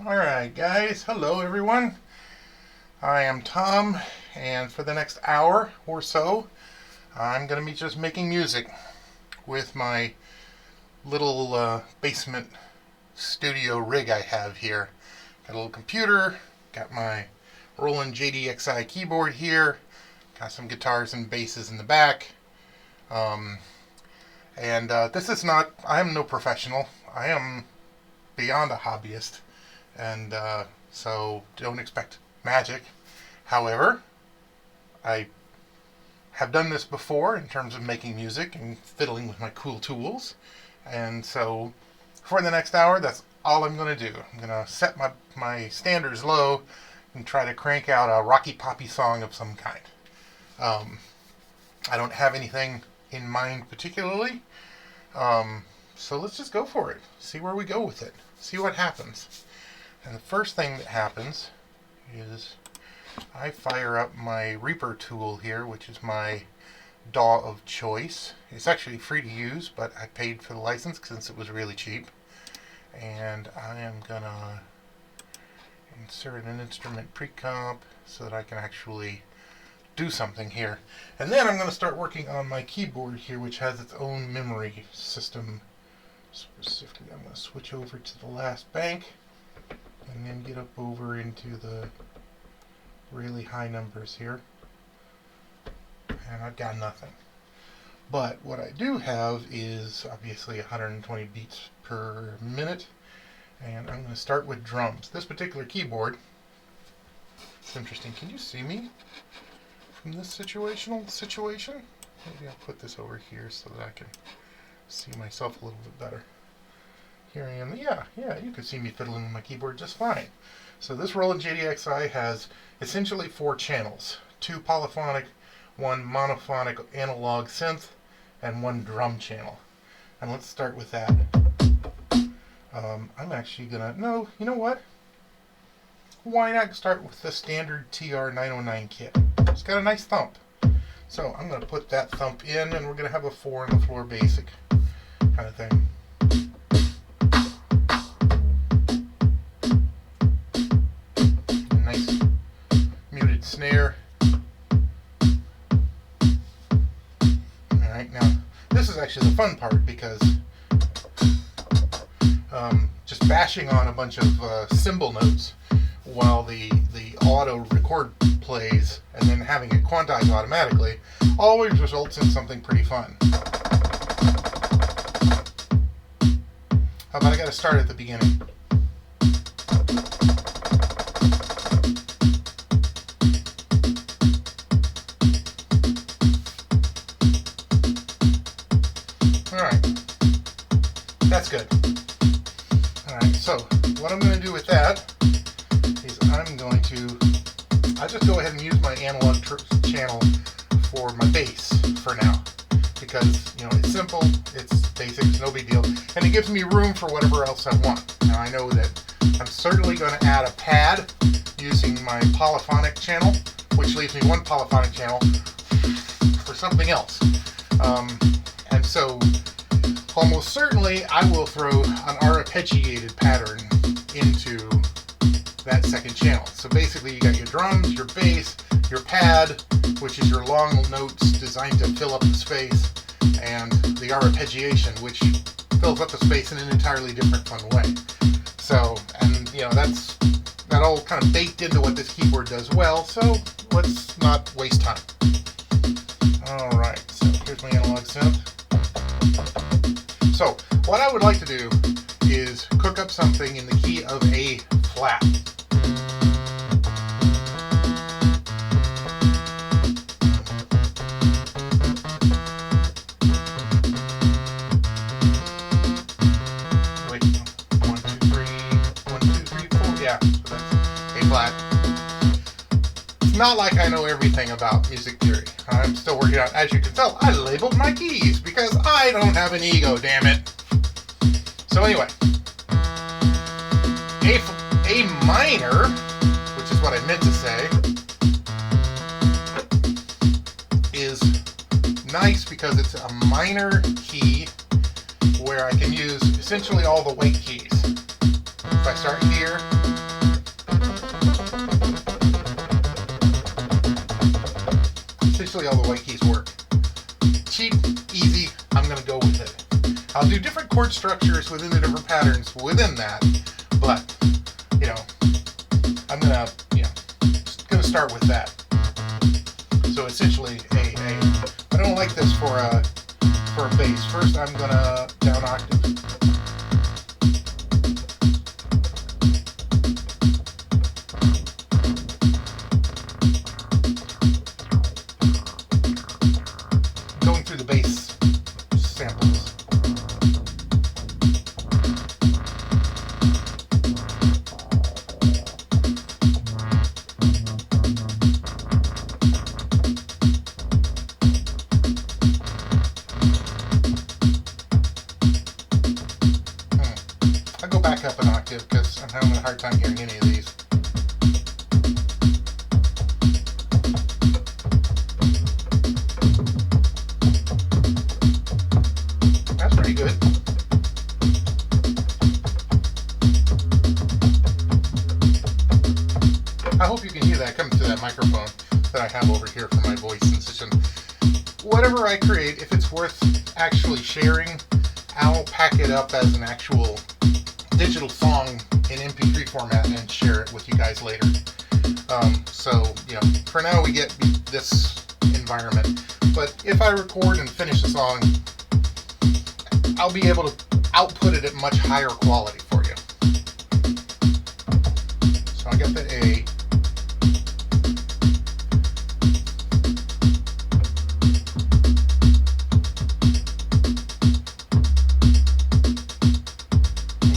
Alright guys, hello everyone. I am Tom, and for the next hour or so, I'm going to be just making music with my little basement studio rig I have here. Got a little computer, got my Roland JDXI keyboard here, got some guitars and basses in the back. This is not, I am no professional. I am beyond a hobbyist. And so don't expect magic. However, I have done this before in terms of making music and fiddling with my cool tools. And so for the next hour, that's all I'm going to do. I'm going to set my standards low and try to crank out a rocky poppy song of some kind. I don't have anything in mind particularly. So let's just go for it. See where we go with it. See what happens. And the first thing that happens is I fire up my Reaper tool here, which is my DAW of choice. It's actually free to use, but I paid for the license since it was really cheap. And I am gonna insert an instrument pre-comp so that I can actually do something here. And then I'm gonna start working on my keyboard here, which has its own memory system. Specifically, I'm gonna switch over to the last bank and then get up over into the really high numbers here. And I've got nothing. But what I do have is obviously 120 beats per minute. And I'm going to start with drums. This particular keyboard, it's interesting. Can you see me from this situation? Maybe I'll put this over here so that I can see myself a little bit better. Here I am. Yeah, you can see me fiddling with my keyboard just fine. So this Roland JDXI has essentially 4 channels. 2 polyphonic, 1 monophonic analog synth, and 1 drum channel. And let's start with that. I'm actually gonna, no, you know what? Why not start with the standard TR-909 kit? It's got a nice thump. So I'm gonna put that thump in, and we're gonna have a 4 on the floor basic kind of thing. Snare. Alright, now this is actually the fun part because just bashing on a bunch of cymbal notes while the auto record plays and then having it quantize automatically always results in something pretty fun. How about I gotta start at the beginning? That's good. Alright, so what I'm going to do with that is I'll just go ahead and use my analog channel for my bass for now. Because, it's simple, it's basic, it's no big deal, and it gives me room for whatever else I want. Now I know that I'm certainly going to add a pad using my polyphonic channel, which leaves me 1 polyphonic channel for something else. And so almost certainly I will throw an arpeggiated pattern into that second channel. So basically you got your drums, your bass, your pad, which is your long notes designed to fill up the space, and the arpeggiation, which fills up the space in an entirely different fun way. So, and that all kind of baked into what this keyboard does well, so let's not waste time. Alright, so here's my analog synth. So, what I would like to do is cook up something in the key of A flat. Wait, 1, 2, 3, 1, 2, 3, 4, yeah, so that's A flat. It's not like I know everything about music theory. I'm still working out. As you can tell, I labeled my keys because I don't have an ego, damn it. So anyway, A minor, which is what I meant to say, is nice because it's a minor key where I can use essentially all the weight keys. If I start here, essentially all the white keys work. Cheap, easy, I'm going to go with it. I'll do different chord structures within the different patterns within that, but, you know, I'm going to start with that. So essentially A. I don't like this for a bass. First I'm going to down octave. Going through the bass samples. I'll go back up an octave because I'm having a hard time hearing any of these. That's pretty good. I hope you can hear that coming through that microphone that I have over here for my voice sensation. Whatever I create, if it's worth actually sharing, I'll pack it up as an actual digital song in MP3 format and share it with you guys later. So, for now we get this environment. But if I record and finish the song, I'll be able to output it at much higher quality for you. So I got the A.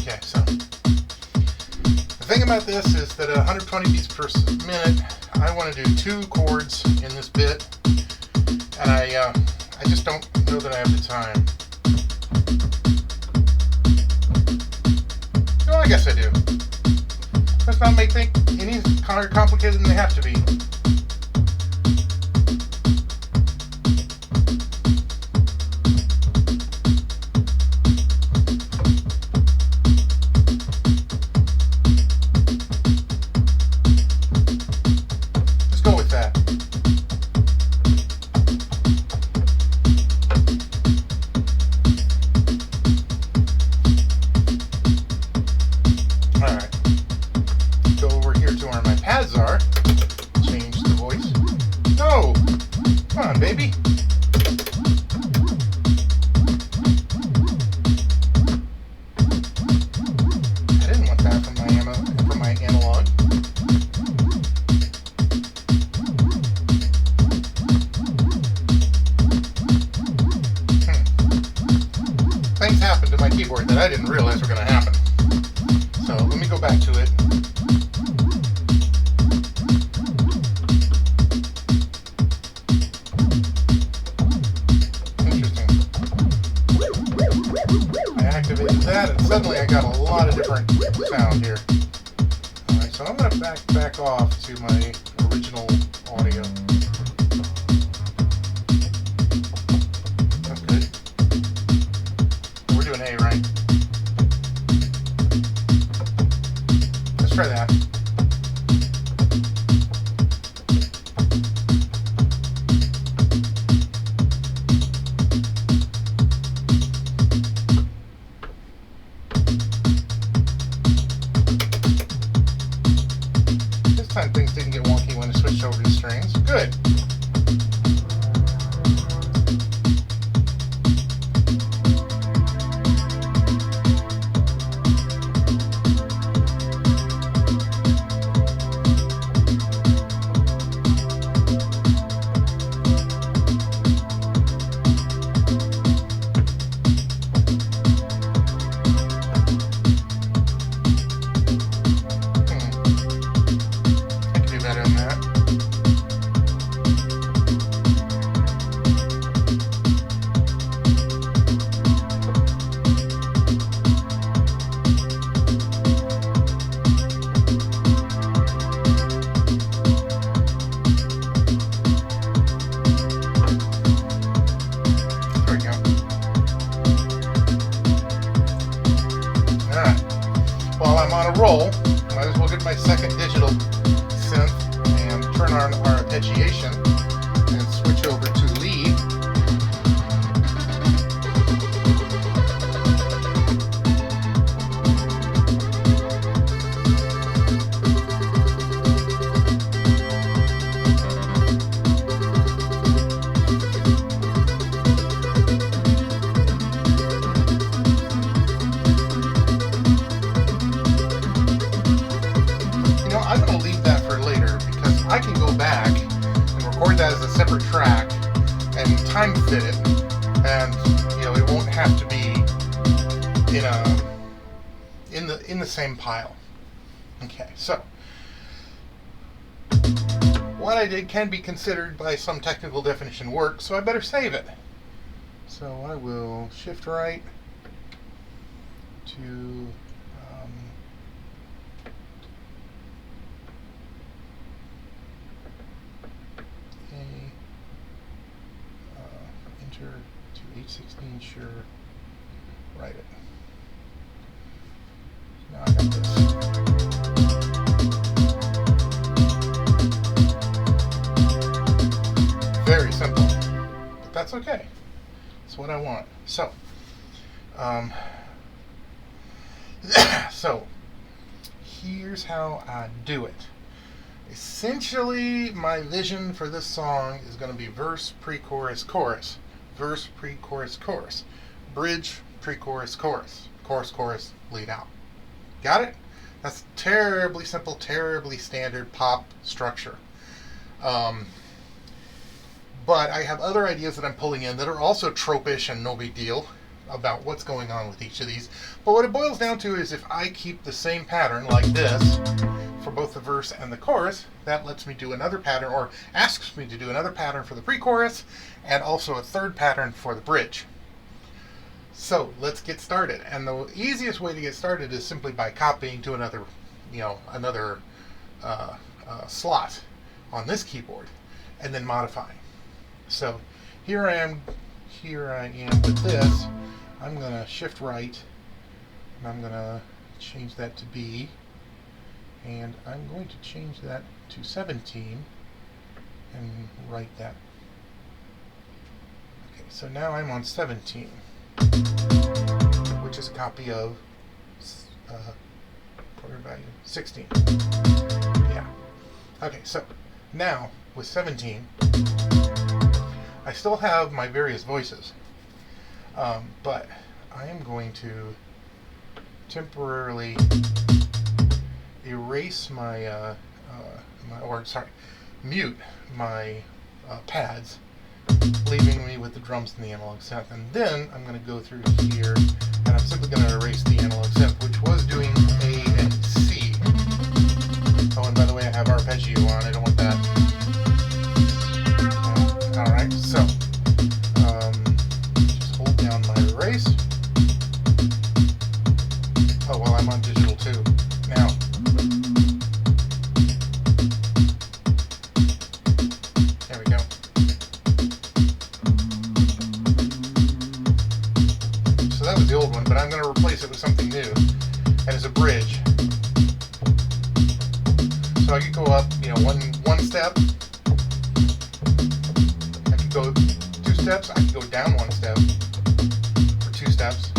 Okay, so the thing about this is that at 120 beats per minute, I want to do 2 chords in this bit, and I just don't know that I have the time. No, I guess I do. Let's not make things any more complicated than they have to be. Let's go with that. Alright. Go over here to where my pads are. Change the voice. No! Come on, baby. I didn't want that from my analog. Things happened to my keyboard that I didn't realize were going to happen. So let me go back to it. Interesting. I activated that and suddenly I got a lot of different sound here. Alright, so I'm going to back off to my original audio. That's good. We're doing A, right? Let's try that. This time things didn't get wonky when I switched over to strings. Good. I can do better than that. There we go. Alright. While I'm on a roll, might as well get my second digital synth and turn on our arpeggiation and switch over fit it, and it won't have to be in the same pile. Okay, so what I did can be considered by some technical definition work, so I better save it. So I will shift right to enter to H16, sure, write it. Now I got this. Very simple, but that's okay. That's what I want. So, so here's how I do it. Essentially, my vision for this song is going to be verse, pre-chorus, chorus. Verse, pre-chorus, chorus. Bridge, pre-chorus, chorus. Chorus, chorus, lead out. Got it? That's terribly simple, terribly standard pop structure. But I have other ideas that I'm pulling in that are also tropish and no big deal about what's going on with each of these. But what it boils down to is if I keep the same pattern like this for both the verse and the chorus, that lets me do another pattern, or asks me to do another pattern for the pre-chorus and also a third pattern for the bridge. So let's get started. And the easiest way to get started is simply by copying to another slot on this keyboard and then modifying. So here I am with this. I'm going to shift right, and I'm going to change that to B, and I'm going to change that to 17 and write that. Okay, so now I'm on 17, which is a copy of quarter value 16. Yeah. Okay, so now with 17, I still have my various voices, but I am going to temporarily erase mute my pads, leaving me with the drums and the analog synth. And then I'm going to go through here, and I'm simply going to erase the analog synth, which was doing A and C. Oh, and by the way, I have arpeggio on. I don't want that. Alright, so just hold down my erase. Oh, well, I'm on digital too. Now, there we go. So that was the old one, but I'm going to replace it with something new, and it's a bridge. So I could go up, one step. Go 2 steps, I can go down 1 step, or 2 steps.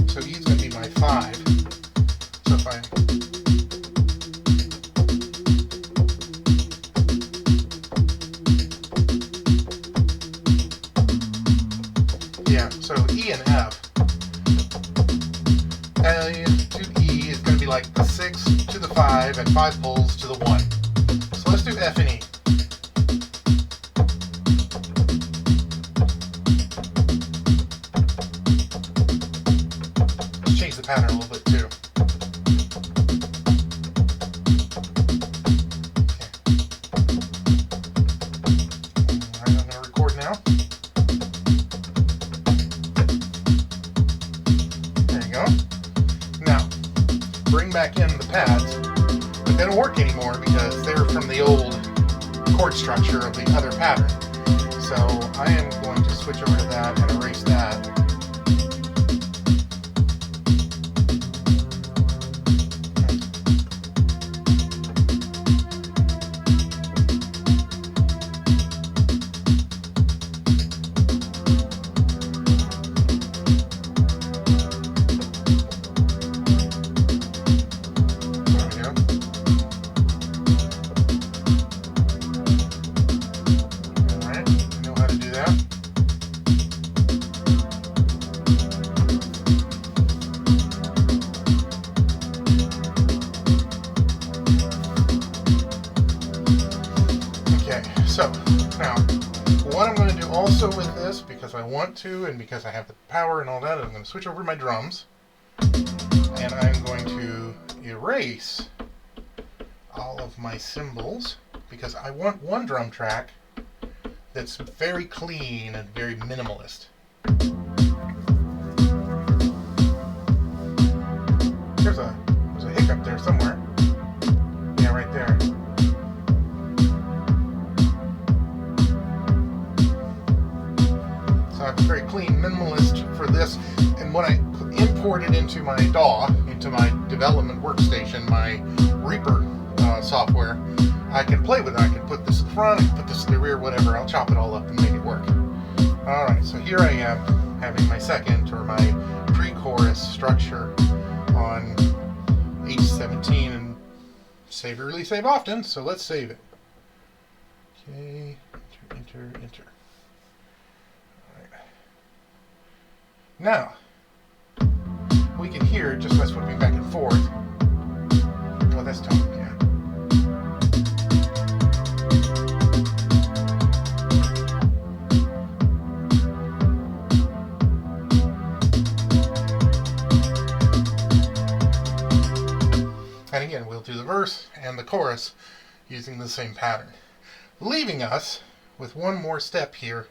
So E's going to be my 5. So if I so E and F. A to E is going to be like the 6 to the 5 and 5 pulls to the 1. So let's do F and E. Pattern a little bit too. Okay. Alright, I'm going to record now. There you go. Now, bring back in the pads, but they don't work anymore because they're from the old chord structure of the other pattern. So I am going to switch over to that and erase that. want to, and because I have the power and all that, I'm going to switch over to my drums. And I'm going to erase all of my cymbals because I want one drum track that's very clean and very minimalist. There's a hiccup there somewhere. Yeah, right there. So I have a very clean minimalist for this, and when I import it into my DAW, into my development workstation, my Reaper software, I can play with it. I can put this in the front, I can put this in the rear, whatever. I'll chop it all up and make it work. Alright, so here I am having my second, or my pre-chorus structure on H17, and save early, save often, so let's save it. Okay, enter. Alright. Now, we can hear just by flipping back and forth. Oh, that's Thom, yeah. And again, we'll do the verse and the chorus using the same pattern, leaving us with one more step here,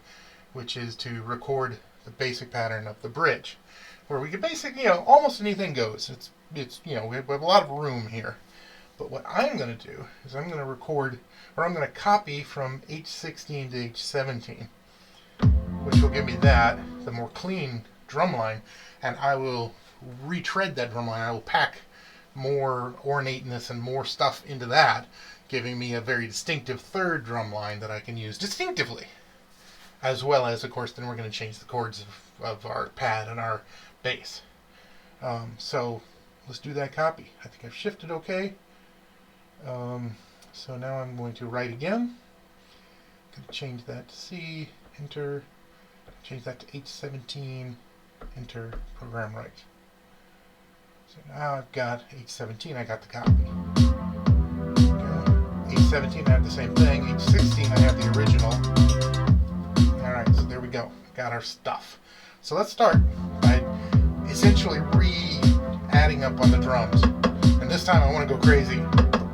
which is to record the basic pattern of the bridge, where we can basically, almost anything goes. It's we have a lot of room here. But what I'm going to do is I'm going to record, or I'm going to copy from H16 to H17, which will give me the more clean drum line, and I will retread that drum line. I will pack more ornateness and more stuff into that, giving me a very distinctive third drum line that I can use distinctively. As well as, of course, then we're going to change the chords of our pad and our bass. So let's do that copy. I think I've shifted okay. So now I'm going to write again. I'm going to change that to C, enter, change that to H17, enter, program write. So now I've got H17, I got the copy. Okay. H17, I have the same thing. H16, I have the original. Alright, so there we go. Got our stuff. So let's start by essentially re-adding up on the drums. And this time I want to go crazy.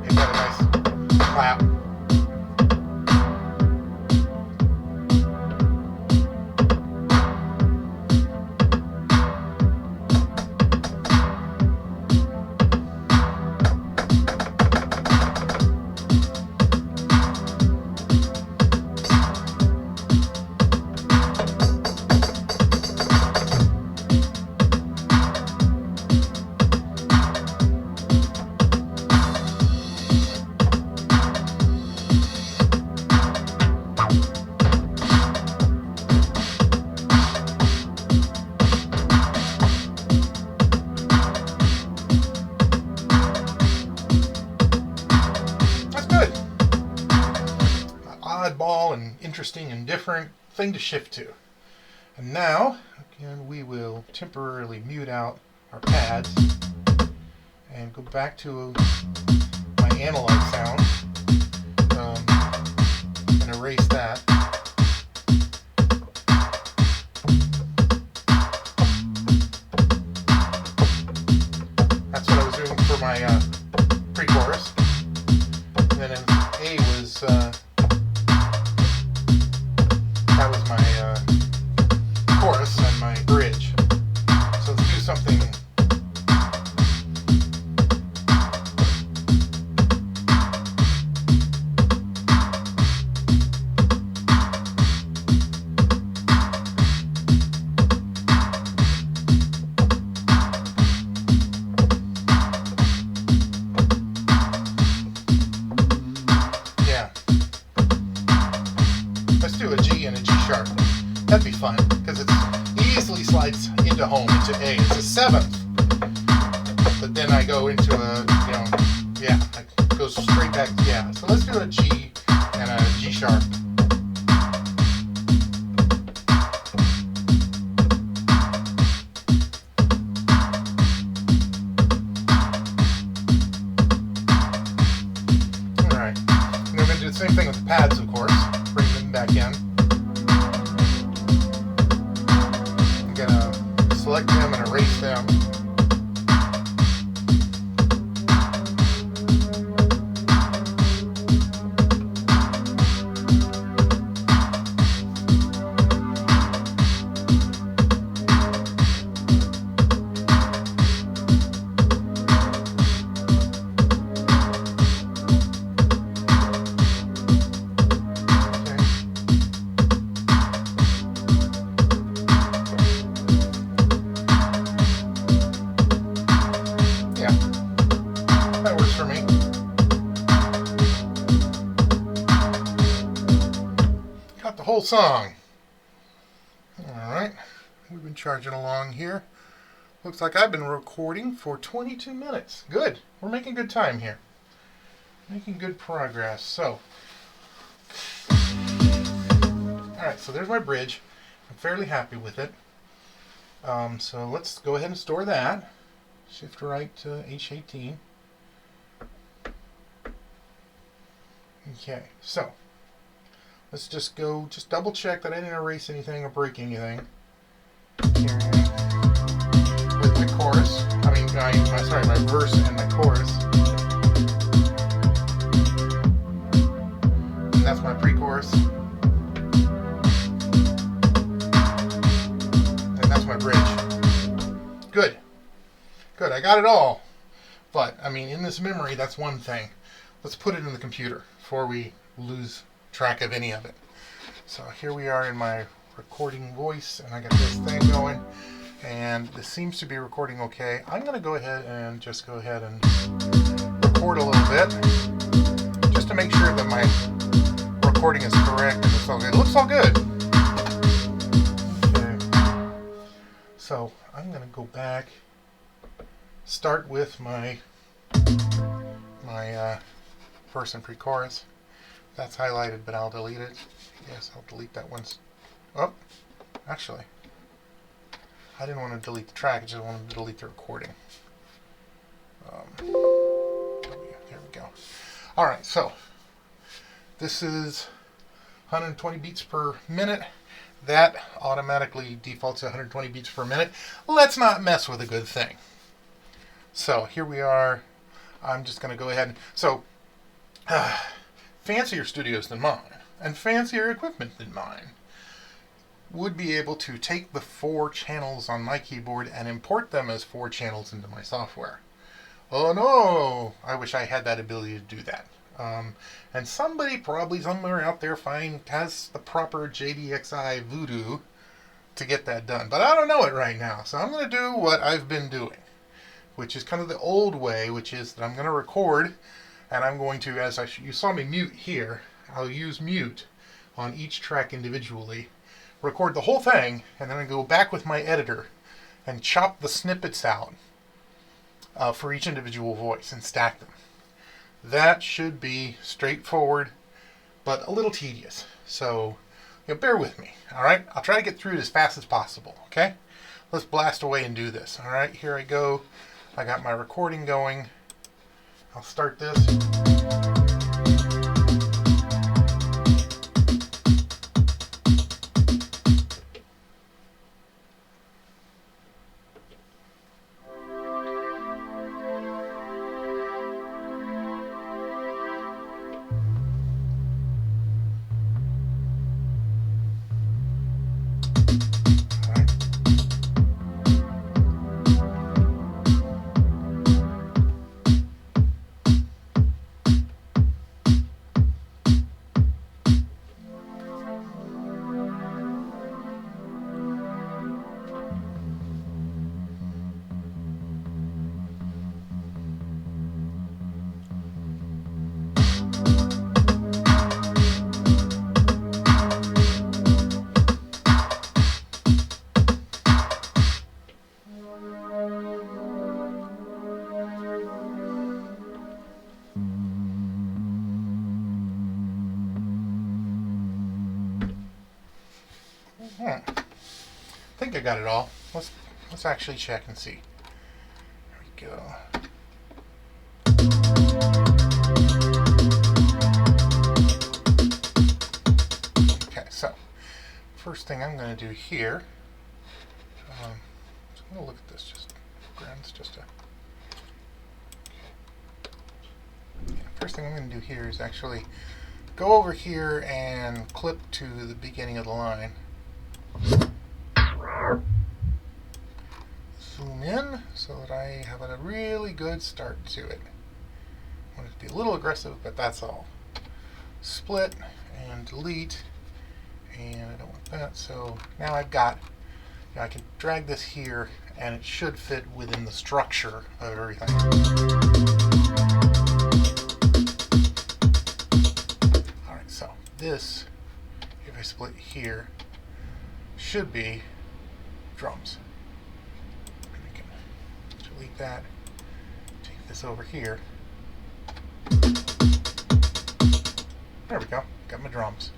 It's got a nice clap. Oddball and interesting and different thing to shift to. And now, again, we will temporarily mute out our pads and go back to my analog sound and erase that. That's what I was doing for my pre-chorus. And then A was that was my chorus and my bridge. So let's do something. Yeah. Let's do a G and a G sharp. That'd be fun, because it easily slides into home, into A. It's a seventh. But then I go into a, it goes straight back, yeah. So let's do a G and a G sharp. Alright. And we're going to do the same thing with the pads, of course. Bring them back in. select them and erase them. Whole song. Alright, we've been charging along here. Looks like I've been recording for 22 minutes. Good. We're making good time here. Making good progress. So, alright, so there's my bridge. I'm fairly happy with it. So let's go ahead and store that. Shift right to H18. Okay, so let's just double check that I didn't erase anything or break anything. Here, with my chorus. My verse and my chorus. And that's my pre-chorus. And that's my bridge. Good. Good, I got it all. But, in this memory, that's one thing. Let's put it in the computer before we lose track of any of it. So here we are in my recording voice, and I got this thing going, and this seems to be recording okay. I'm going to go ahead and record a little bit just to make sure that my recording is correct and it's all good. It looks all good. Okay. So I'm going to go back, start with my verse and pre-chorus. That's highlighted, but I'll delete it. Yes, I'll delete that one. Oh, actually, I didn't want to delete the track. I just wanted to delete the recording. There we go. All right, so this is 120 beats per minute. That automatically defaults to 120 beats per minute. Let's not mess with a good thing. So here we are. I'm just going to go ahead and fancier studios than mine, and fancier equipment than mine, would be able to take the 4 channels on my keyboard and import them as 4 channels into my software. Oh no! I wish I had that ability to do that. And somebody probably somewhere out there has the proper JDXI voodoo to get that done. But I don't know it right now, so I'm going to do what I've been doing, which is kind of the old way, which is that I'm going to record. And I'm going to, you saw me mute here, I'll use mute on each track individually, record the whole thing, and then I go back with my editor and chop the snippets out for each individual voice and stack them. That should be straightforward, but a little tedious. So, bear with me, alright? I'll try to get through it as fast as possible, okay? Let's blast away and do this, alright? Here I go. I got my recording going. I'll start this. I think I got it all. Let's actually check and see. There we go. Okay, so first thing I'm going to do here, first thing I'm going to do here is actually go over here and clip to the beginning of the line. Zoom in so that I have a really good start to it. I want it to be a little aggressive, but that's all. Split and delete, and I don't want that, so now I've got, I can drag this here and it should fit within the structure of everything. Alright, so this, if I split here, should be drums. I can delete that, take this over here. There we go, got my drums.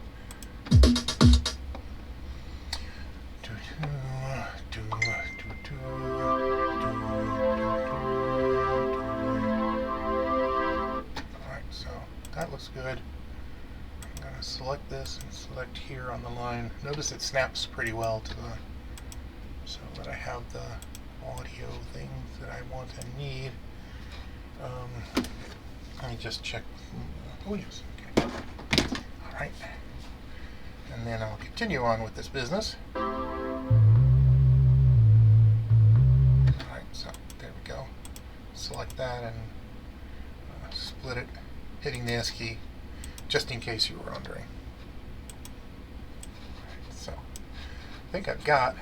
Alright, so that looks good. I'm going to select this and select here on the line. Notice it snaps pretty well to the, so that I have the audio things that I want and need. Let me just check. Oh yes, okay. Alright. And then I'll continue on with this business. Alright, so there we go. Select that and split it, hitting the S key, just in case you were wondering. Alright, so I think I've got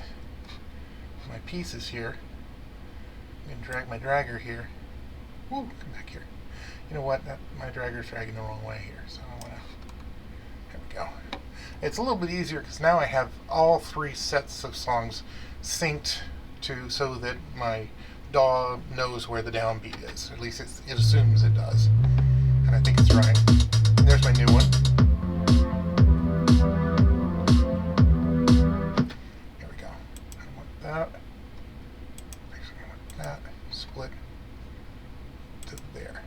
my pieces here. I'm going to drag my dragger here. Woo, come back here. You know what? My dragger's dragging the wrong way here, so I want to. There we go. It's a little bit easier because now I have all three sets of songs synced to so that my DAW knows where the downbeat is. At least it assumes it does, and I think it's right. And there's my new one. There we go. I want that. Actually, I want that split to there.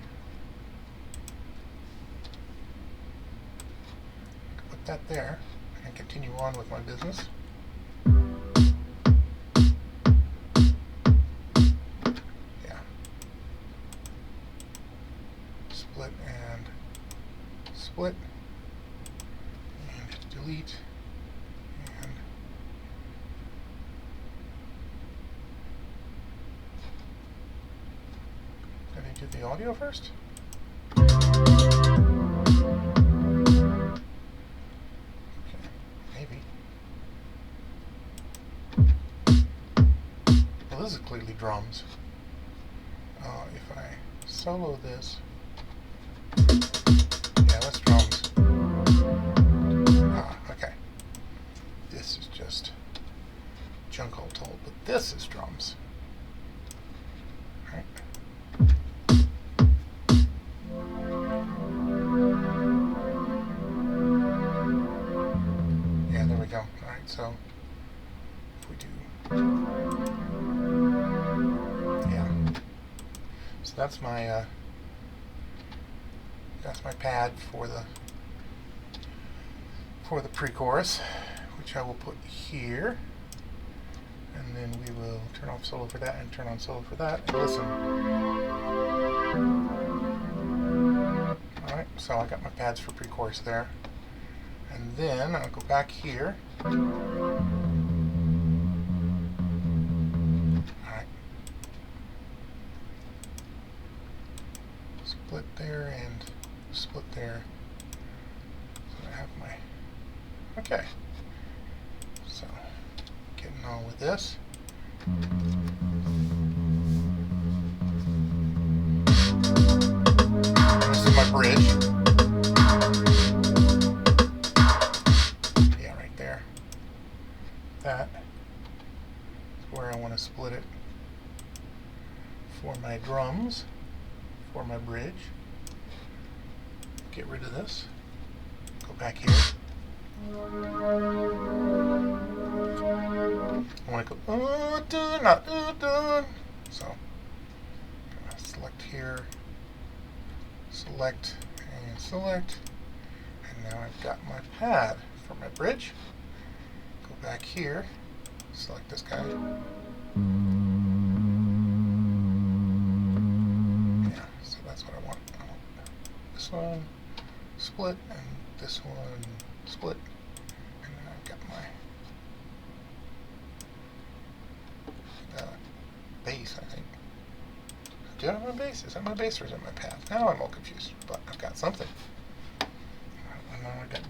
Put that there and continue on with my business. Yeah. Split and split and delete and did I do the audio first? This is clearly drums. If I solo this, yeah, that's drums. Okay. This is just junk all told, but this is drums. Right. Yeah, there we go. Alright, so if we do. So that's my pad for the pre-chorus, which I will put here, and then we will turn off solo for that and turn on solo for that and listen. Alright, so I got my pads for pre-chorus there, and then I'll go back here. Split there and split there. So I have my, okay. So getting on with this. This is my bridge. Yeah, right there. That is where I want to split it for my drums. For my bridge. Get rid of this. Go back here. I want to go not so I'm going to select here, select and select, and now I've got my pad for my bridge. Go back here, select this guy. That's what I want. This one. split, and this one split, and then I've got my bass, I think. Do I have my bass? Is that my bass or is that my pad? Now I'm all confused, but I've got something. And now I got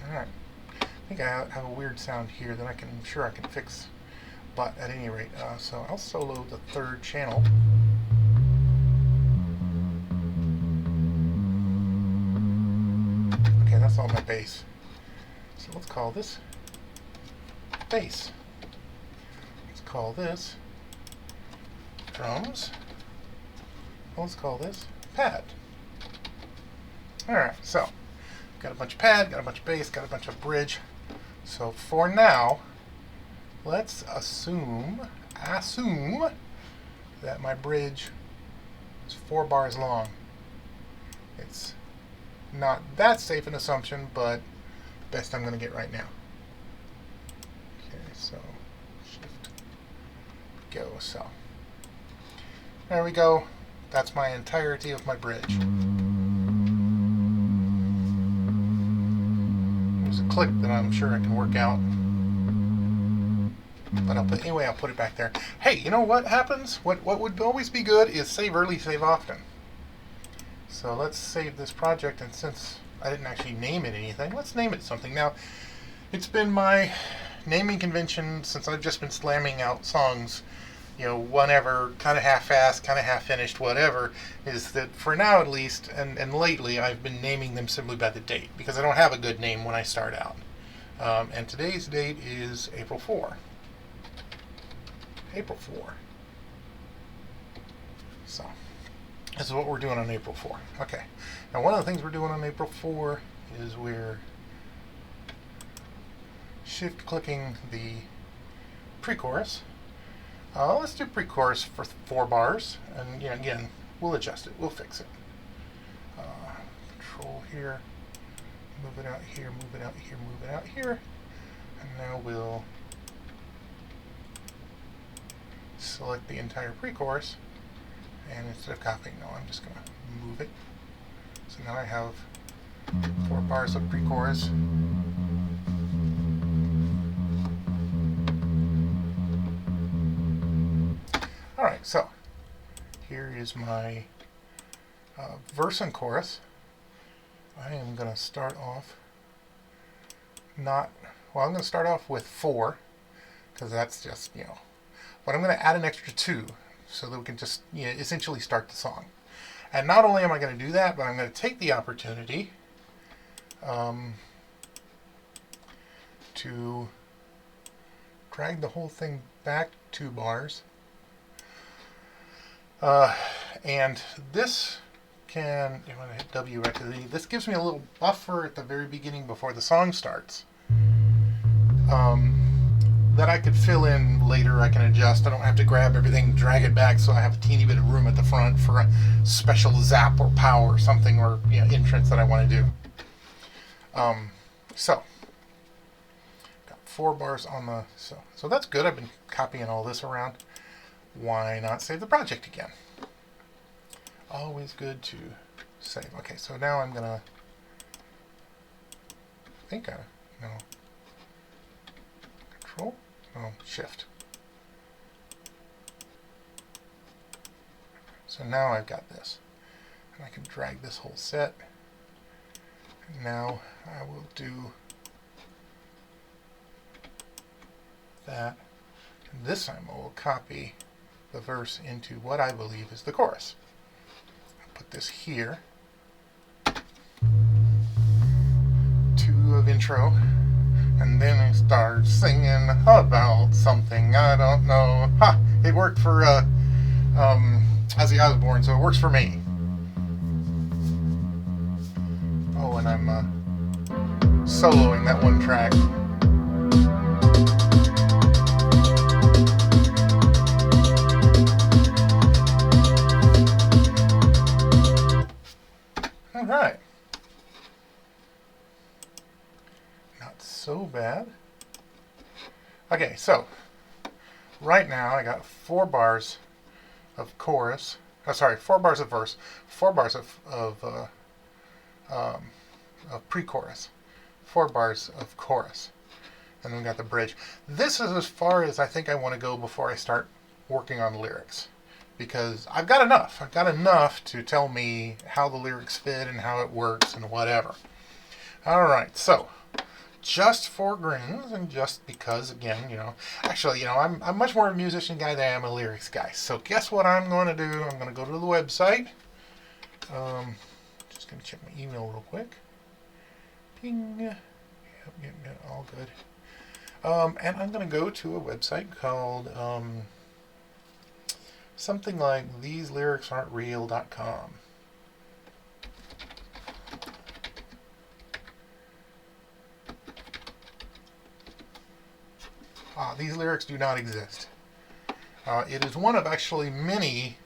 Alright. I think I have a weird sound here that I'm sure I can fix. But at any rate, so I'll solo the third channel. Okay, that's all my bass. So let's call this bass. Let's call this drums. Let's call this pad. Alright, so got a bunch of pad, got a bunch of bass, got a bunch of bridge. So for now, let's assume that my bridge is 4 bars long. It's not that safe an assumption, but best I'm going to get right now. Okay, so shift, go, so. There we go. That's my entirety of my bridge. There's a click that I'm sure I can work out. But anyway, I'll put it back there. Hey, you know what happens? What would always be good is save early, save often. So let's save this project, and since I didn't actually name it anything, let's name it something. Now, it's been my naming convention since I've just been slamming out songs, you know, whenever, kind of half-assed, kind of half-finished, whatever, is that for now at least, and lately, I've been naming them simply by the date, because I don't have a good name when I start out. And today's date is April 4. April 4. So, this is what we're doing on April 4. Okay. Now, one of the things we're doing on April 4 is we're shift-clicking the pre-chorus. Let's do pre-chorus for 4 bars, and you know, again, we'll adjust it. We'll fix it. Control here, move it out here, move it out here, move it out here, and now we'll select the entire pre-chorus, and instead of copying, no, I'm just going to move it. So now I have 4 bars of pre-chorus. Alright, so here is my verse and chorus. I am going to start off I'm going to start off with 4, because that's just, you know, but I'm going to add an extra 2 so that we can just, you know, essentially start the song. And not only am I going to do that, but I'm going to take the opportunity to drag the whole thing back 2 bars. And this can, I'm going to hit W right to this gives me a little buffer at the very beginning before the song starts. That I could fill in later. I can adjust. I don't have to grab everything, drag it back, so I have a teeny bit of room at the front for a special zap or pow or something, or, you know, entrance that I want to do. So got 4 bars on the so that's good. I've been copying all this around. Why not save the project again? Always good to save. Okay, so now I'm gonna Control. Oh, Shift. So now I've got this. And I can drag this whole set. And now I will do that. And this time I will copy the verse into what I believe is the chorus. I'll put this here. 2 of intro. And then I start singing about something I don't know. Ha! It worked for Ozzy Osbourne, so it works for me. Oh, and I'm soloing that one track. All right. Not so bad. Okay, so right now I got 4 bars chorus. Oh, sorry, 4 bars of verse, 4 bars of pre-chorus, 4 bars of chorus, and then we got the bridge. This is as far as I think I want to go before I start working on lyrics, because I've got enough. I've got enough to tell me how the lyrics fit and how it works and whatever. All right, so just for grins and just because, again, actually, I'm much more of a musician guy than I am a lyrics guy. So guess what I'm going to do? I'm going to go to the website. Just going to check my email real quick. Ping. Yep, all good. And I'm going to go to a website called something like theselyricsaren'treal.com. These lyrics do not exist. It is one of actually many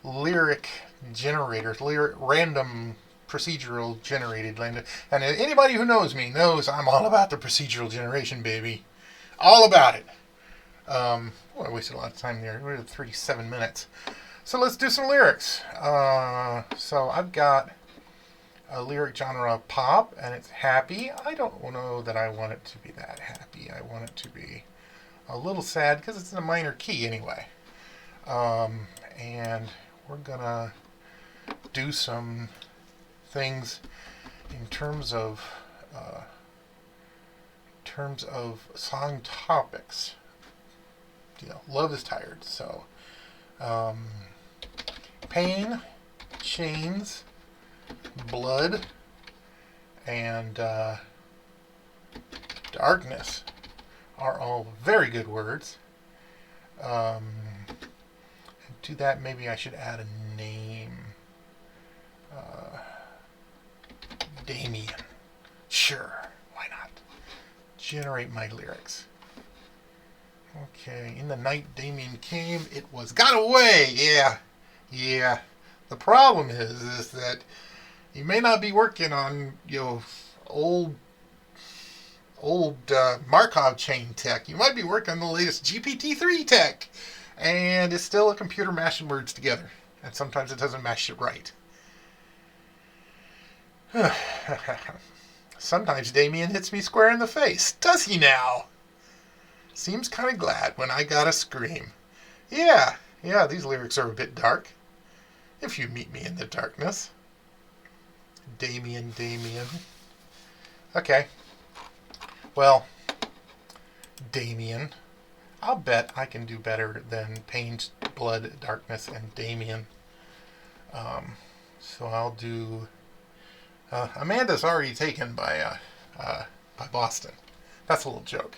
lyric generators, random procedural generated. And anybody who knows me knows I'm all about the procedural generation, baby. All about it. I wasted a lot of time there. We're at 37 minutes. So let's do some lyrics. So I've got a lyric genre pop, and it's happy. I don't know that I want it to be that happy. I want it to be a little sad because it's in a minor key anyway. And we're gonna do some things in terms of song topics. Love is tired. So pain, chains, blood, and darkness are all very good words. To that, maybe I should add a name. Damien. Sure, why not? Generate my lyrics. Okay, in the night Damien came, it got away. Yeah. The problem is that you may not be working on old Markov chain tech. You might be working on the latest GPT-3 tech, and it's still a computer mashing words together, and sometimes it doesn't mash it right. Sometimes Damien hits me square in the face. Does he now? Seems kind of glad when I gotta scream. Yeah, these lyrics are a bit dark. If you meet me in the darkness. Damien. Okay. Well, Damien. I'll bet I can do better than pain, blood, darkness, and Damien. So I'll do... Amanda's already taken by Boston. That's a little joke.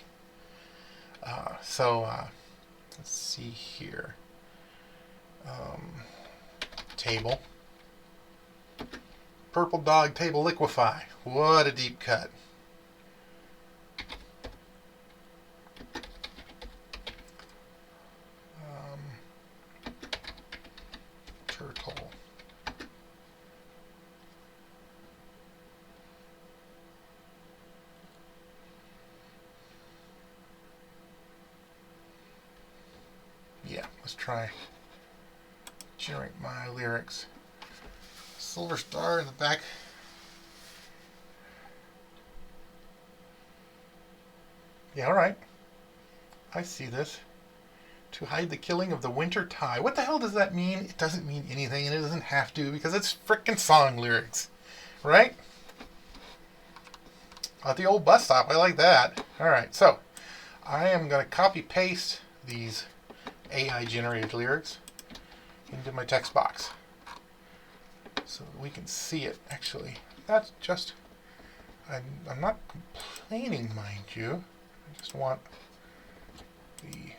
Let's see here. Table. Purple dog table liquefy. What a deep cut. Turtle. Yeah, let's try generate my lyrics. Silver star in the back. Yeah, alright. I see this. To hide the killing of the winter tie. What the hell does that mean? It doesn't mean anything, and it doesn't have to, because it's frickin' song lyrics. Right? At the old bus stop, I like that. Alright, so I am going to copy paste these AI generated lyrics into my text box so that we can see it. Actually, that's just, I'm not complaining, mind you. I just want the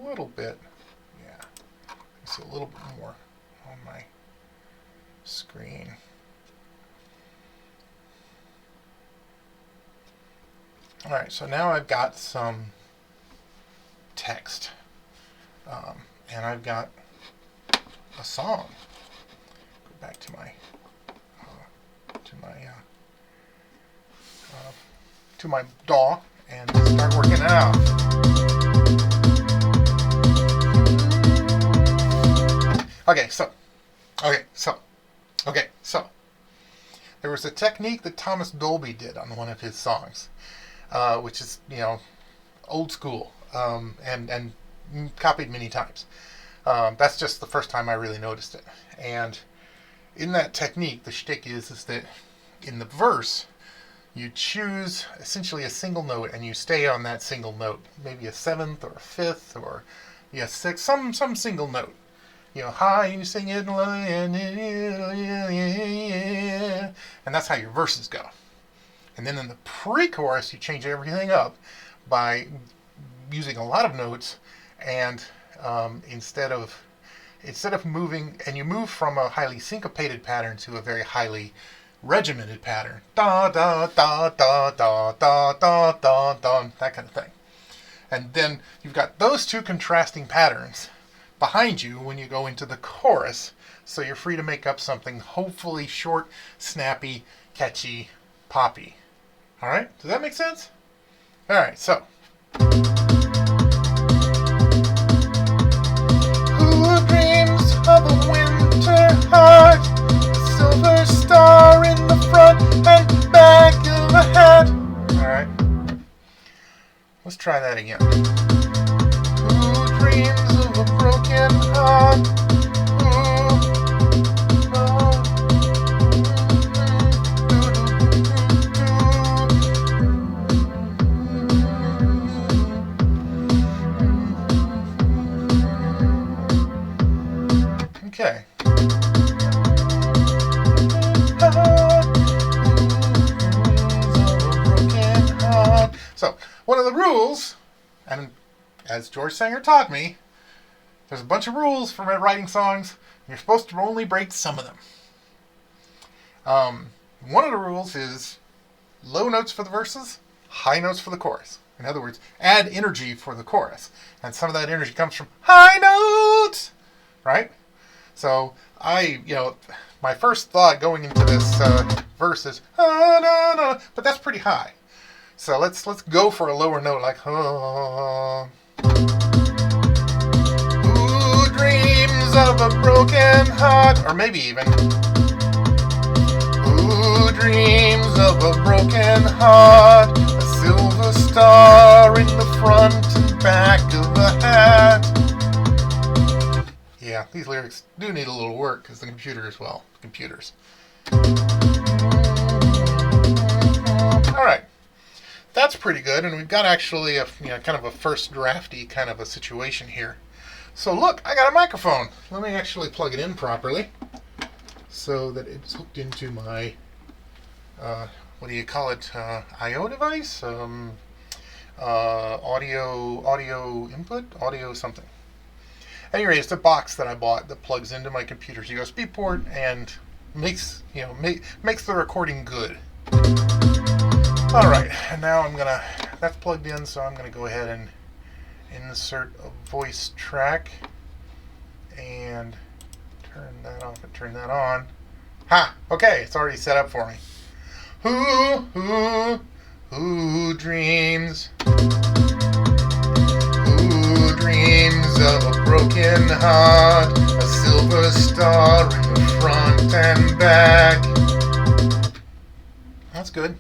little bit, yeah, see a little bit more on my screen. Alright, so now I've got some text, and I've got a song. Go back to my DAW and start working it out. Okay, so. There was a technique that Thomas Dolby did on one of his songs, which is, old school, and copied many times. That's just the first time I really noticed it. And in that technique, the shtick is that in the verse, you choose essentially a single note and you stay on that single note, maybe a seventh or a fifth or a sixth, some single note. High, and you sing it, and that's how your verses go. And then in the pre-chorus, you change everything up by using a lot of notes, and instead of moving, and you move from a highly syncopated pattern to a very highly regimented pattern, da da da da da da da da da, that kind of thing. And then you've got those two contrasting patterns behind you when you go into the chorus, so you're free to make up something hopefully short, snappy, catchy, poppy. All right, does that make sense? All right, so. Who dreams of a winter heart, a silver star in the front and back of the hat? All right, let's try that again. Who dreams of a broken heart? Okay. So, one of the rules, and as George Sanger taught me, there's a bunch of rules for writing songs, and you're supposed to only break some of them. One of the rules is low notes for the verses, high notes for the chorus. In other words, add energy for the chorus. And some of that energy comes from high notes, right? So my first thought going into this verse is, but that's pretty high. So let's go for a lower note, like, who dreams of a broken heart? Or maybe even, who dreams of a broken heart? A silver star in the front and back of the hat. Yeah, these lyrics do need a little work because the computer as well. Computers. All right. That's pretty good, and we've got actually a kind of a first drafty kind of a situation here. So look, I got a microphone. Let me actually plug it in properly so that it's hooked into my what do you call it? I/O device? Audio input, audio something. Anyway, it's a box that I bought that plugs into my computer's USB port and makes the recording good. All right, and now that's plugged in, so I'm gonna go ahead and insert a voice track and turn that off and turn that on. Ha! Okay, it's already set up for me. Who dreams? Who dreams of a broken heart? A silver star in the front and back. That's good.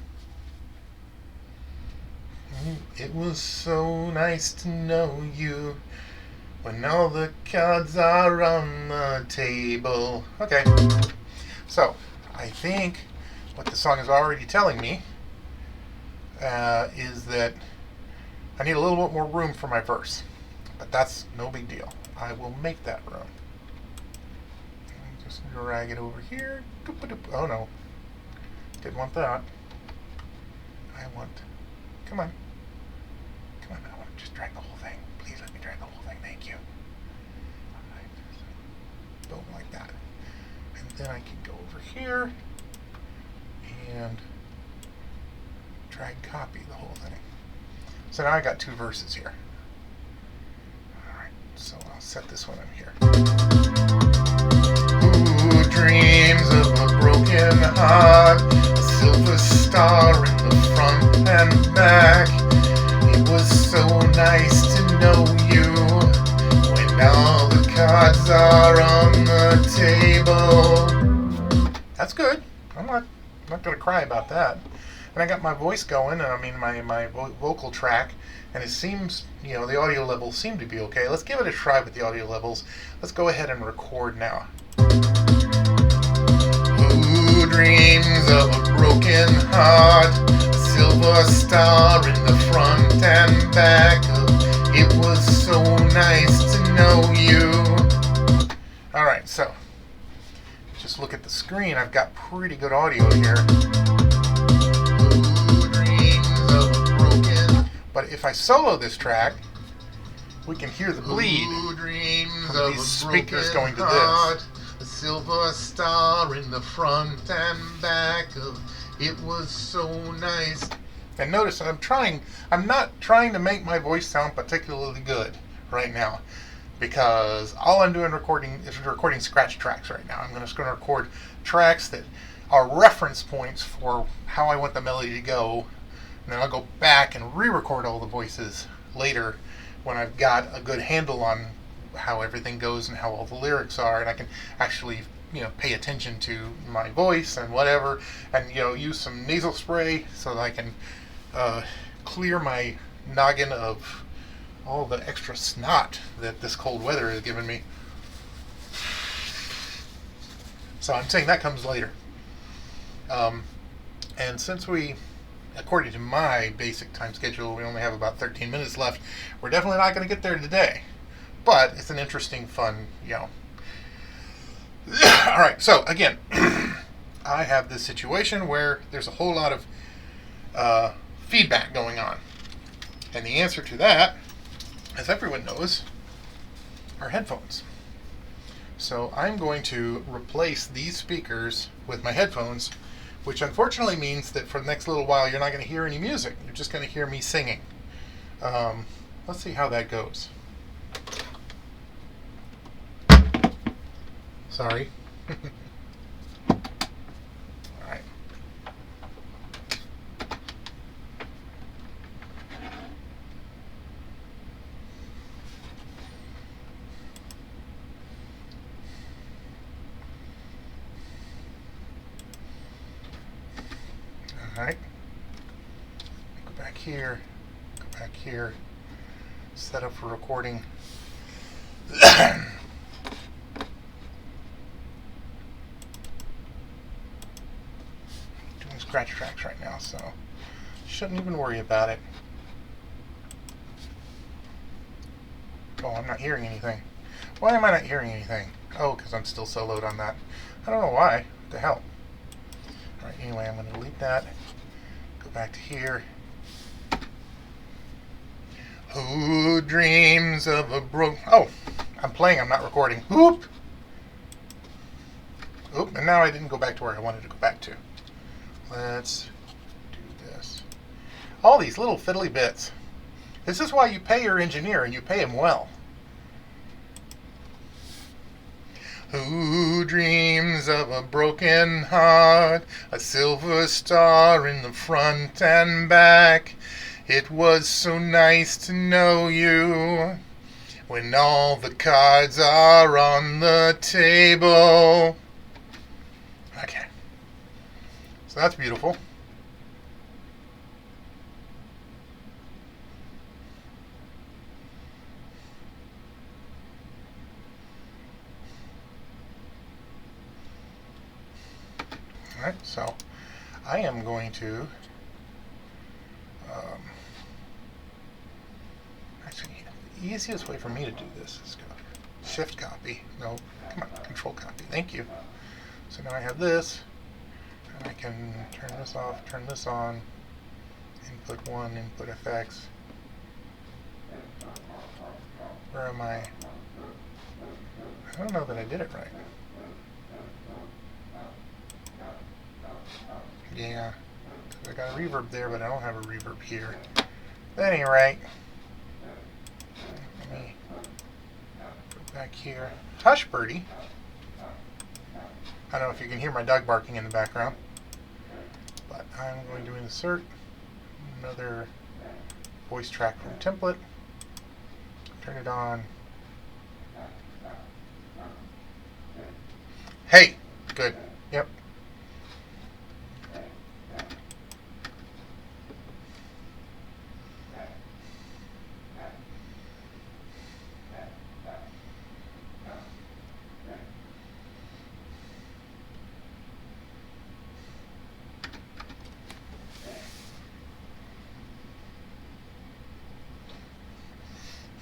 It was so nice to know you when all the cards are on the table. Okay, so I think what the song is already telling me is that I need a little bit more room for my verse, but that's no big deal. I will make that room. Just drag it over here. Oh no, didn't want that. Come on, I want to just drag the whole thing. Please let me drag the whole thing, thank you. Alright, boom, like that. And then I can go over here and drag copy the whole thing. So now I got two verses here. Alright, so I'll set this one in here. Who dreams of a broken heart? A silver star in the front and back. It was so nice to know you when all the cards are on the cry about that. And I got my voice going, and I mean my vocal track, and it seems, you know, the audio levels seem to be okay. Let's give it a try with the audio levels. Let's go ahead and record now. Who dreams of a broken heart, a silver star in the front and back of, it was so nice to know you. Alright, so just look at the screen. I've got pretty good audio here. Who dreams of a broken, but if I solo this track, we can hear the bleed from these speakers going to this. A silver star in the front and back of, it was so nice. And notice I'm not trying to make my voice sound particularly good right now, because all I'm doing is recording scratch tracks right now. I'm just going to record tracks that are reference points for how I want the melody to go, and then I'll go back and re-record all the voices later when I've got a good handle on how everything goes and how all the lyrics are, and I can actually, you know, pay attention to my voice and whatever, and, you know, use some nasal spray so that I can clear my noggin of all the extra snot that this cold weather has given me. So I'm saying that comes later. And since we, according to my basic time schedule, we only have about 13 minutes left, we're definitely not going to get there today. But it's an interesting, fun, you know. Alright, so again, I have this situation where there's a whole lot of feedback going on. And the answer to that, as everyone knows, are headphones. So I'm going to replace these speakers with my headphones, which unfortunately means that for the next little while you're not going to hear any music. You're just going to hear me singing. Let's see how that goes. Sorry. Alright. Alright. Go back here. Go back here. Set up for recording. Scratch tracks right now, so shouldn't even worry about it. Oh, I'm not hearing anything. Why am I not hearing anything? Oh, because I'm still soloed on that. I don't know why. What the hell? Alright, anyway, I'm going to delete that. Go back to here. Who dreams of a Oh, I'm playing, I'm not recording. Oop! Oop, and now I didn't go back to where I wanted to go back to. Let's do this. All these little fiddly bits. This is why you pay your engineer, and you pay him well. Who dreams of a broken heart, a silver star in the front and back? It was so nice to know you when all the cards are on the table. Okay. So that's beautiful. Alright, so I am going to actually, the easiest way for me to do this is go shift copy. No, come on, control copy. Thank you. So now I have this. I can turn this off, turn this on, input 1, input effects. Where am I? I don't know that I did it right. Yeah, I got a reverb there, but I don't have a reverb here. At any rate, let me go back here. Hush, birdie. I don't know if you can hear my dog barking in the background, but I'm going to insert another voice track from template, turn it on. Hey, good, yep.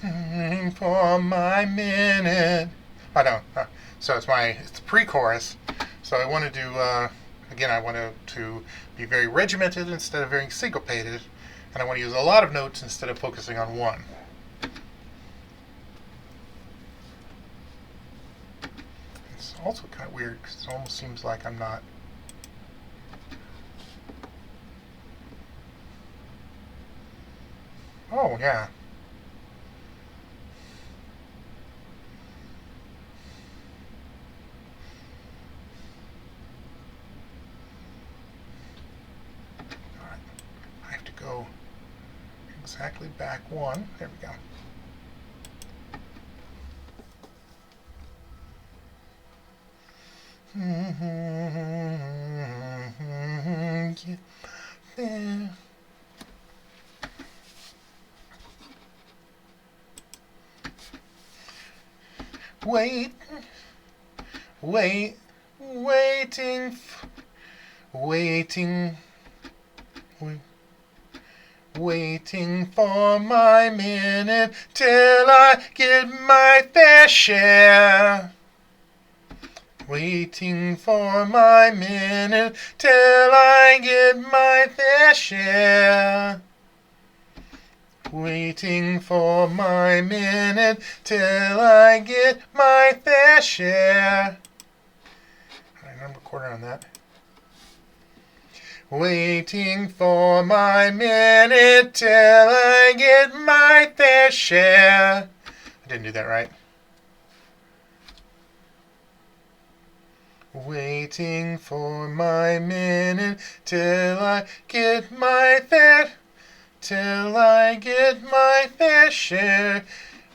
For my minute. Oh no. So it's the pre-chorus. So I want to do again. I want to be very regimented instead of very syncopated, and I want to use a lot of notes instead of focusing on one. It's also kind of weird because it almost seems like I'm not. Oh yeah. I have to go exactly back one. There we go. Yeah. Wait, wait, waiting, waiting, waiting for my minute till I get my fair share. Waiting for my minute till I get my fair share. Waiting for my minute till I get my fair share. I'm recording on that. Waiting for my minute till I get my fair share. I didn't do that right. Waiting for my minute till I get my fair, till I get my fair share.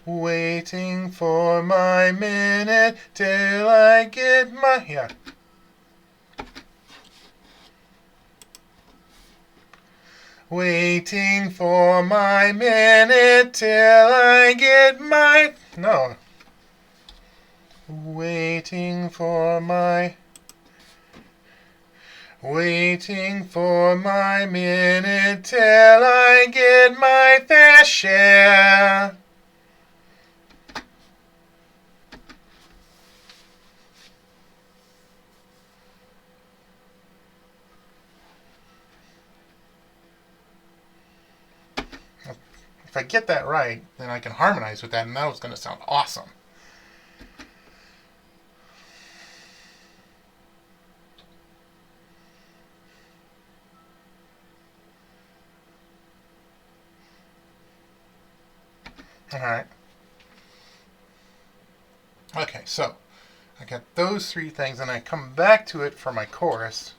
Waiting for my minute till I get my, yeah. Waiting for my minute till I get my, no. Waiting for my minute till I get my fair share. If I get that right, then I can harmonize with that, and that was going to sound awesome. Alright. Okay, so I got those three things, and I come back to it for my chorus.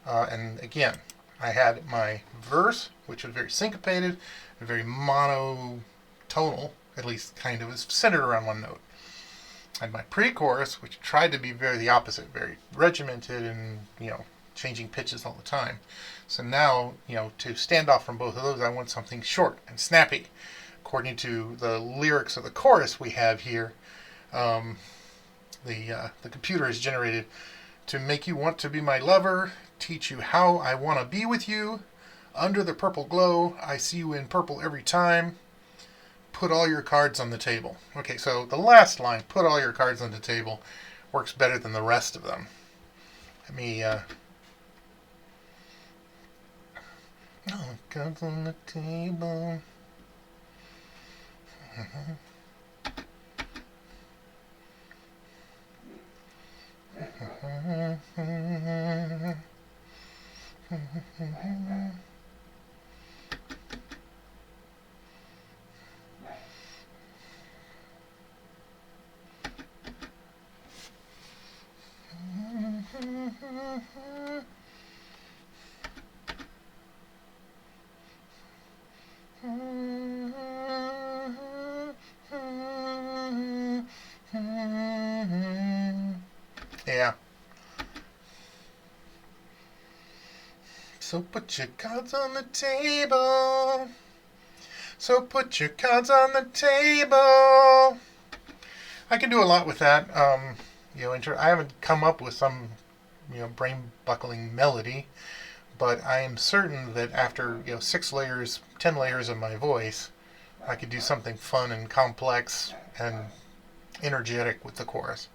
And again, I had my verse, which was very syncopated, very monotonal, at least kind of, was centered around one note. I had my pre-chorus, which tried to be very the opposite, very regimented and, changing pitches all the time. So now, to stand off from both of those, I want something short and snappy. According to the lyrics of the chorus we have here, the computer is generated to make you want to be my lover, teach you how I want to be with you, under the purple glow, I see you in purple every time, put all your cards on the table. Okay, so the last line, put all your cards on the table, works better than the rest of them. Let me, cards on the table. Yeah. So put your cards on the table. So put your cards on the table. I can do a lot with that. I haven't come up with some, brain-buckling melody, but I am certain that after 6 layers, 10 layers of my voice, I could do something fun and complex and energetic with the chorus,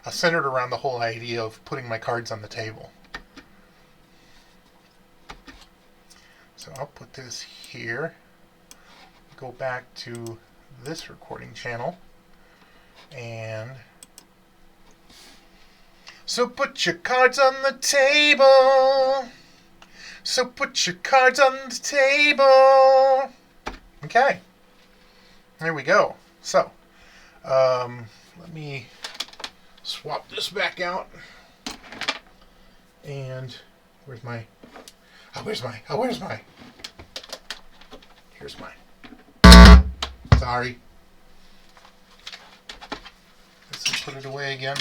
centered around the whole idea of putting my cards on the table. So I'll put this here, go back to this recording channel, and so put your cards on the table. So put your cards on the table. Okay, there we go. So let me swap this back out. And where's my? Here's mine. Sorry. Let's put it away again.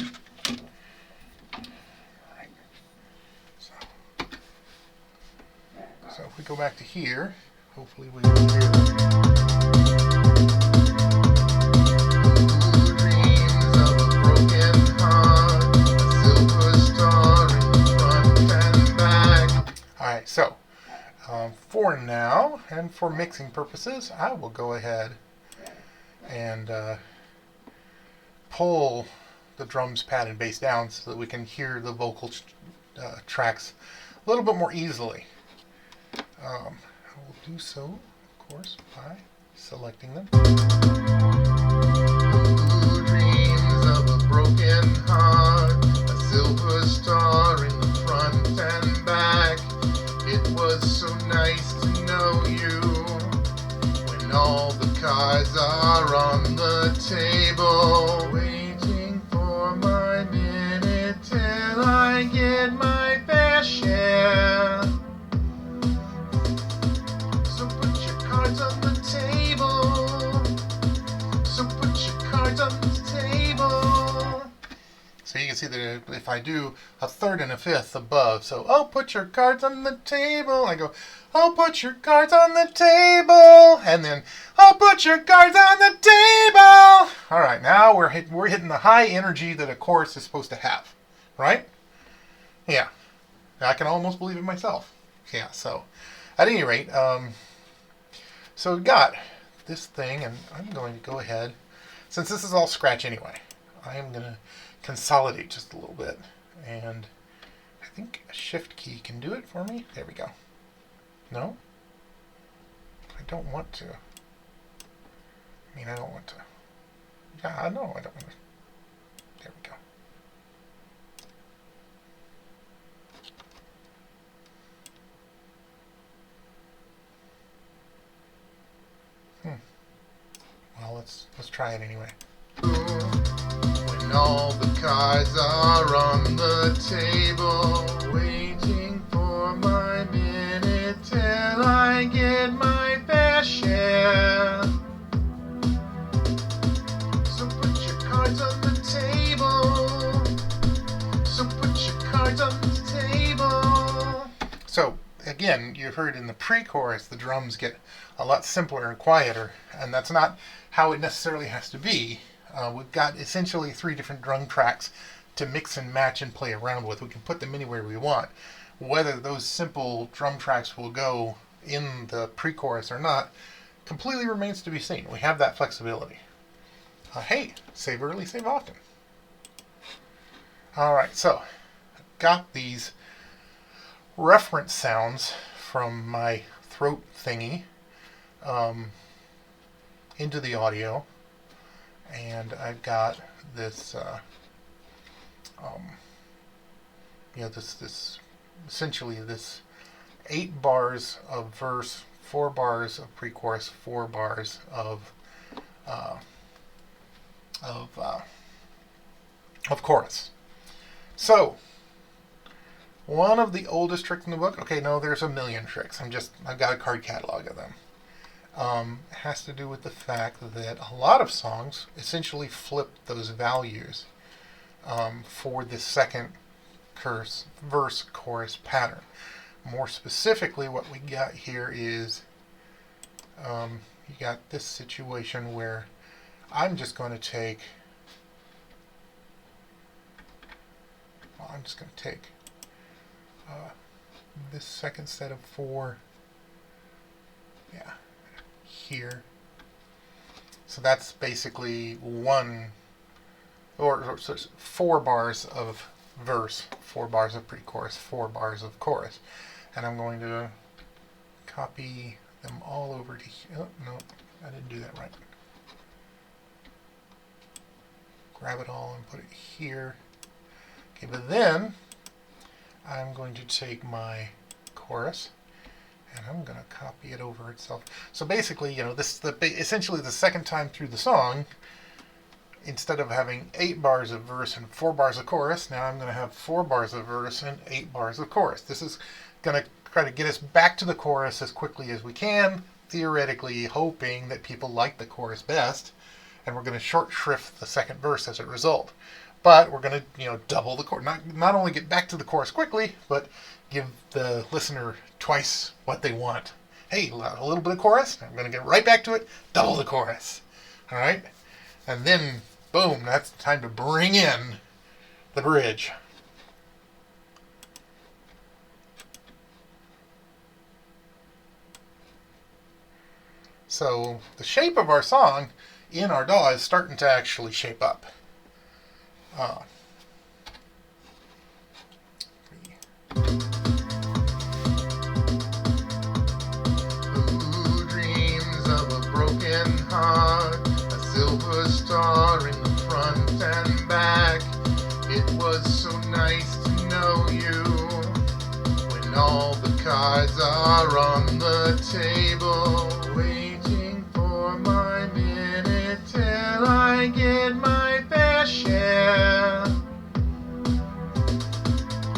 Alright. So if we go back to here, hopefully we will hear dreams of a broken heart, a silver star in the front and back. Alright, so for now, and for mixing purposes, I will go ahead and pull the drums, pad, and bass down so that we can hear the vocal tracks a little bit more easily. I will do so, of course, by selecting them. Blue dreams of a broken heart, a silver star in the front and back. It was so nice to know you when all the cards are on the table. Waiting for my minute till I get my fair share. So put your cards on the table. So put your cards on the table. So you can see that if I do a third and a fifth above, so oh, put your cards on the table, I go, oh, put your cards on the table, and then, oh, put your cards on the table. All right, now we're hitting the high energy that a chorus is supposed to have, right? Yeah, I can almost believe it myself. Yeah, so at any rate, so we've got this thing, and I'm going to go ahead, since this is all scratch anyway, I am going to consolidate just a little bit, and I think a shift key can do it for me. There we go. No? I don't want to. I mean, I don't want to. Yeah, I know I don't want to. There we go. Well, let's try it anyway. When all the cards are on the table, waiting for my minute till I get my fair share. So put your cards on the table. So put your cards on the table. So again, you heard in the pre-chorus the drums get a lot simpler and quieter, and that's not how it necessarily has to be. We've got essentially 3 different drum tracks to mix and match and play around with. We can put them anywhere we want. Whether those simple drum tracks will go in the pre-chorus or not completely remains to be seen. We have that flexibility. Hey, save early, save often. Alright, so I've got these reference sounds from my throat thingy into the audio. And I've got this, this essentially this 8 bars of verse, 4 bars of pre-chorus, 4 bars of chorus. So one of the oldest tricks in the book. Okay, no, there's a million tricks. I've got a card catalog of them. Has to do with the fact that a lot of songs essentially flip those values for the second verse chorus pattern. More specifically, what we got here is you got this situation where I'm just going to take this second set of 4 here, So that's basically one, or so it's 4 bars of verse, 4 bars of pre-chorus, 4 bars of chorus. And I'm going to copy them all over to here. Oh, no, I didn't do that right. Grab it all and put it here. Okay, but then I'm going to take my chorus and I'm going to copy it over itself. So basically, this essentially the second time through the song, instead of having 8 bars of verse and 4 bars of chorus, now I'm going to have 4 bars of verse and 8 bars of chorus. This is going to try to get us back to the chorus as quickly as we can, theoretically hoping that people like the chorus best, and we're going to short shrift the second verse as a result. But we're going to, double the chorus. Not only get back to the chorus quickly, but give the listener twice what they want. Hey, a little bit of chorus, I'm going to get right back to it, double the chorus. All right? And then, boom, that's time to bring in the bridge. So the shape of our song in our DAW is starting to actually shape up. Who dreams of a broken heart, a silver star in the front and back? It was so nice to know you when all the cards are on the table, waiting for my minute till I get my fair share.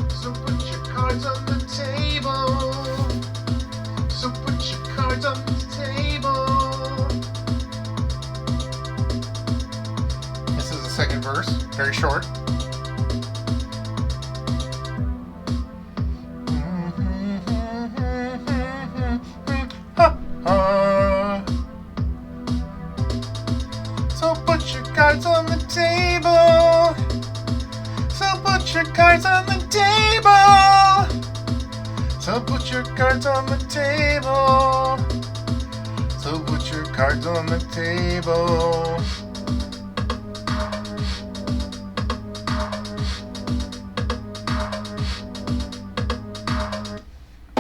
So put your cards on the table. So put your cards on the table. This is the second verse, very short. So put your cards on the table. So put your cards on the table. So put your cards on the table. So put your cards on the table.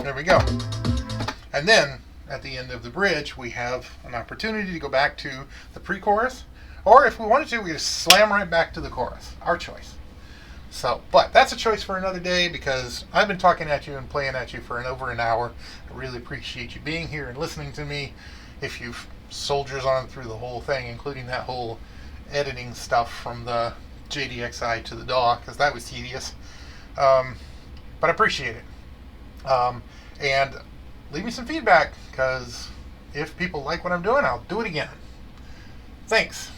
There we go. And then at the end of the bridge, we have an opportunity to go back to the pre-chorus, or if we wanted to, we just slam right back to the chorus. Our choice. So, but that's a choice for another day, because I've been talking at you and playing at you for over an hour. I really appreciate you being here and listening to me. If you've soldiers on through the whole thing, including that whole editing stuff from the JDXI to the DAW, because that was tedious. But I appreciate it. And leave me some feedback, because if people like what I'm doing, I'll do it again. Thanks.